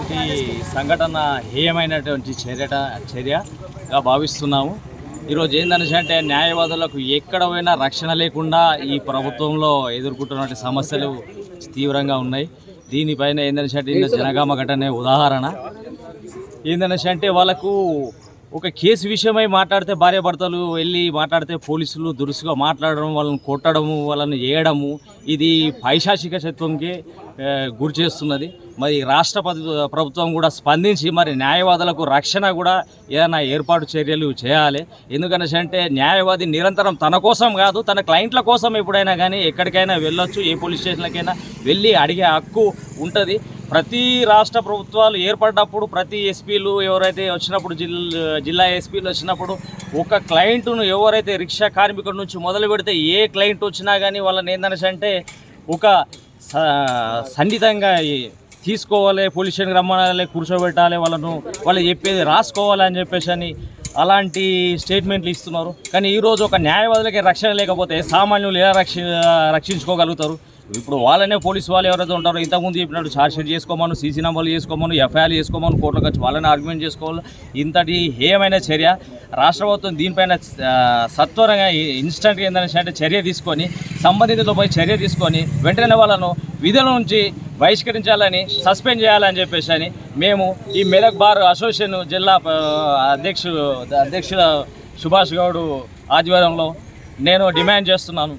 ఇలాంటి సంఘటన హేయమైనటువంటి చర్యగా భావిస్తున్నాము. ఈరోజు ఏంటంటే న్యాయవాదులకు ఎక్కడ పోయినా రక్షణ లేకుండా ఈ ప్రభుత్వంలో ఎదుర్కొంటున్నటువంటి సమస్యలు తీవ్రంగా ఉన్నాయి. దీనిపైన ఏంటంటే జనగామ ఘటనే ఉదాహరణ. ఏంటంటే వాళ్ళకు ఒక కేసు విషయమై మాట్లాడితే భార్యాభర్తలు వెళ్ళి మాట్లాడితే పోలీసులు దురుసుగా మాట్లాడడం, వాళ్ళని కొట్టడము, వాళ్ళని వేయడము, ఇది పైశాచిక శత్వంకి గురి చేస్తున్నది. మరి రాష్ట్ర ప్రభుత్వం కూడా స్పందించి మరి న్యాయవాదులకు రక్షణ కూడా ఏదైనా ఏర్పాటు చర్యలు చేయాలి. ఎందుకంటే న్యాయవాది నిరంతరం తన కోసం కాదు, తన క్లయింట్ల కోసం ఎప్పుడైనా కానీ ఎక్కడికైనా వెళ్ళొచ్చు, ఏ పోలీస్ స్టేషన్లకైనా వెళ్ళి అడిగే హక్కు ఉంటుంది. ప్రతి రాష్ట్ర ప్రభుత్వాలు ఏర్పడినప్పుడు ప్రతి ఎస్పీలు ఎవరైతే వచ్చినప్పుడు జిల్లా ఎస్పీలు వచ్చినప్పుడు ఒక క్లయింట్ను ఎవరైతే రిక్షా కార్మికుడి నుంచి మొదలు పెడితే ఏ క్లయింట్ వచ్చినా కానీ వాళ్ళని ఏంటంటే ఒక సన్నిహితంగా తీసుకోవాలి, పోలీస్ స్టేషన్కి రమ్మనాలి, కూర్చోబెట్టాలి, వాళ్ళు చెప్పేది రాసుకోవాలని చెప్పేసి అని అలాంటి స్టేట్మెంట్లు ఇస్తున్నారు. కానీ ఈరోజు ఒక న్యాయవాదులకి రక్షణ లేకపోతే సామాన్యులు ఎలా రక్షించుకోగలుగుతారు? ఇప్పుడు వాళ్ళనే పోలీసు వాళ్ళు ఎవరైతే ఉంటారో ఇంతకుముందు చెప్పినట్టు ఛార్జ్షీట్ చేసుకోమను, సీసీ నెంబర్లు చేసుకోమను, ఎఫ్ఐఆర్ చేసుకోమను, కోర్టులకు వచ్చి వాళ్ళని ఆర్గ్యుమెంట్ చేసుకోవాలి. ఇంతటి హేయమైన చర్య రాష్ట్ర ప్రభుత్వం దీనిపైన సత్వరంగా ఇన్స్టెంట్గా ఏంటంటే చర్య తీసుకొని సంబంధితులపై చర్య తీసుకొని వెంటనే వాళ్ళను విధుల నుంచి బహిష్కరించాలని, సస్పెండ్ చేయాలని చెప్పేసి అని మేము ఈ మెదక్ బార్ అసోసియేషన్ జిల్లా అధ్యక్షుడు సుభాష్ గౌడ్ ఆధ్వర్యంలో నేను డిమాండ్ చేస్తున్నాను.